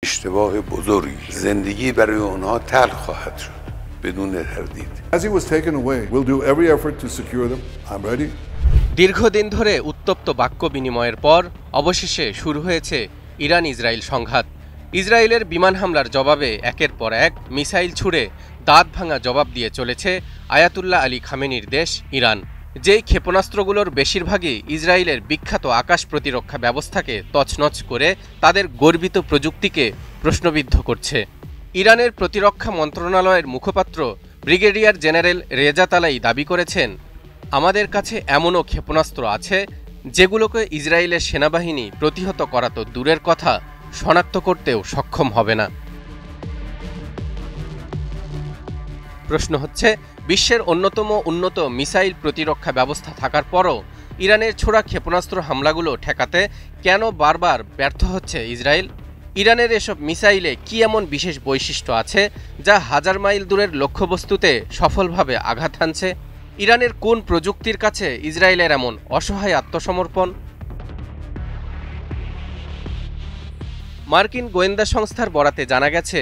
اشتباه بزرگی زندگی برای اونها تلخ خواهد شد بدون تردید. As he was taken away, we'll do every effort to secure them. I'm ready. দীর্ঘদিন ধরে উত্তপ্ত বাক্য বিনিময়ের পর অবশেষে শুরু হয়েছে ইরান ইসরায়েল সংঘাত। ইসরায়েলের বিমান হামলার জবাবে একের পর এক মিসাইল ছুড়ে দাঁত ভাঙা জবাব দিয়ে চলেছে আয়াতুল্লাহ আলী খামেনির দেশ ইরান। যেই ক্ষেপণাস্ত্রগুলোর বেশিরভাগই ইসরায়েলের বিখ্যাত আকাশ প্রতিরক্ষা ব্যবস্থাকে তছনছ করে তাদের গর্বিত প্রযুক্তিকে প্রশ্নবিদ্ধ করছে। ইরানের প্রতিরক্ষা মন্ত্রণালয়ের মুখপাত্র ব্রিগেডিয়ার জেনারেল রেজা তালাই দাবি করেছেন, আমাদের কাছে এমনও ক্ষেপণাস্ত্র আছে যেগুলোকে ইসরায়েলের সেনাবাহিনী প্রতিহত করা তো দূরের কথা, শনাক্ত করতেও সক্ষম হবে না। প্রশ্ন হচ্ছে, বিশ্বের অন্যতম উন্নত মিসাইল প্রতিরক্ষা ব্যবস্থা থাকার পরও ইরানের ছোড়া ক্ষেপণাস্ত্র হামলাগুলো ঠেকাতে কেন বারবার ব্যর্থ হচ্ছে ইসরায়েল? ইরানের এসব মিসাইলে কি এমন বিশেষ বৈশিষ্ট্য আছে যা হাজার মাইল দূরের লক্ষ্যবস্তুতে সফলভাবে আঘাত হানছে? ইরানের কোন প্রযুক্তির কাছে ইসরায়েলের এমন অসহায় আত্মসমর্পণ? মার্কিন গোয়েন্দা সংস্থার বরাতে জানা গেছে,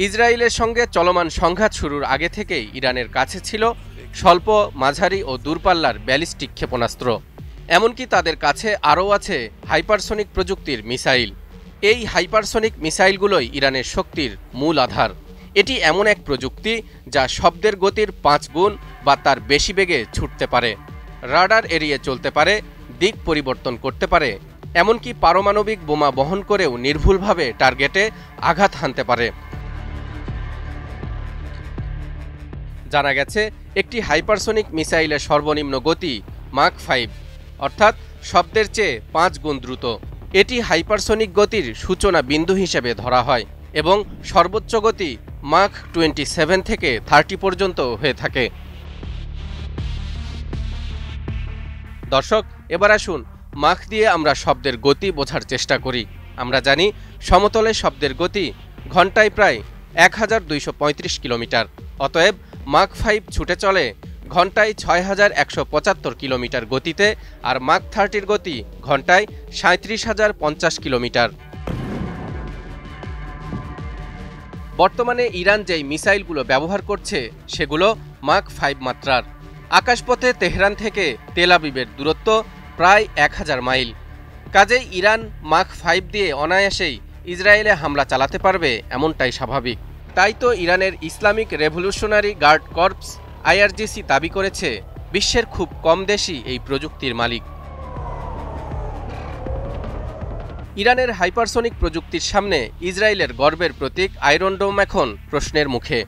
ইসরায়েলের সঙ্গে চলমান সংঘাত শুরুর আগে থেকেই ইরানের কাছে ছিল স্বল্প, মাঝারি ও দূরপাল্লার ব্যালিস্টিক ক্ষেপণাস্ত্র। এমনকি তাদের কাছে আরও আছে হাইপারসনিক প্রযুক্তির মিসাইল। এই হাইপারসনিক মিসাইলগুলোই ইরানের শক্তির মূল আধার। এটি এমন এক প্রযুক্তি যা শব্দের গতির 5 গুণ বা তার বেশি বেগে ছুটতে পারে, রাডার এড়িয়ে চলতে পারে, দিক পরিবর্তন করতে পারে, এমনকি পারমাণবিক বোমা বহন করেও নির্ভুলভাবে টার্গেটে আঘাত হানতে পারে। জানা গেছে, একটি হাইপারসনিক মিসাইলের সর্বনিম্ন গতি মাক 5, অর্থাৎ শব্দের চেয়ে 5 গুণ দ্রুত। এটি হাইপারসনিক গতির সূচনা বিন্দু হিসেবে ধরা হয় এবং সর্বোচ্চ গতি মাক 27 থেকে 30 পর্যন্ত হয়ে থাকে। দর্শক, এবার আসুন মাক দিয়ে আমরা শব্দের গতি বোঝার চেষ্টা করি। আমরা জানি সমতলে শব্দের গতি ঘন্টায় প্রায় 1235 কিলোমিটার। অতএব মাক 5 ছুটে চলে ঘন্টায় 6175 কিলোমিটার গতিতে, আর মাক 30-র গতি ঘন্টায় 37,050 কিলোমিটার। বর্তমানে ইরান যেই মিসাইলগুলো ব্যবহার করছে সেগুলো মাক 5 মাত্রার। আকাশপথে তেহরান থেকে তেল আবিবের দূরত্ব প্রায় 1000 মাইল। কাজেই ইরান মাক 5 দিয়ে অনায়াসেই ইসরায়েলে হামলা চালাতে পারবে এমনটাই স্বাভাবিক। তাই তো ইরানের Islamic revolutionary guard corps IRGC দাবি করেছে, বিশ্বের খুব কম দেশই এই প্রযুক্তির মালিক। ইরানের হাইপারসনিক প্রযুক্তির সামনে ইসরায়েলের গর্বের প্রতীক আয়রন ডোম এখন প্রশ্নের মুখে।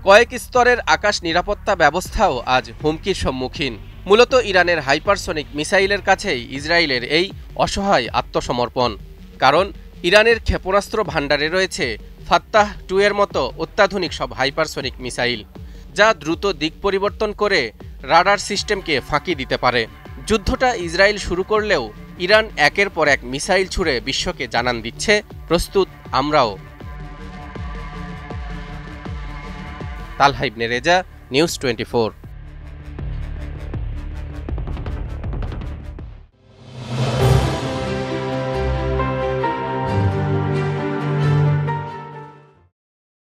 কয়েক স্তরের আকাশ নিরাপত্তা ব্যবস্থাও আজ হুমকির সম্মুখীন। মূলত ইরানের হাইপারসনিক মিসাইলের কাছেই ইসরায়েলের এই অসহায় আত্মসমর্পণ। কারণ ইরানের ক্ষেপণাস্ত্র ভাণ্ডারে রয়েছে ফাত্তাহ 2 এর মতো অত্যাধুনিক সব হাইপারসনিক মিসাইল, যা দ্রুত দিক পরিবর্তন করে রাডার সিস্টেমকে ফাঁকি দিতে পারে। যুদ্ধটা ইসরায়েল শুরু করলেও ইরান একের পর এক মিসাইল ছুড়ে বিশ্বকে জানান দিচ্ছে, প্রস্তুত আমরাও। তালহা ইবনে রেজা, নিউজ 24।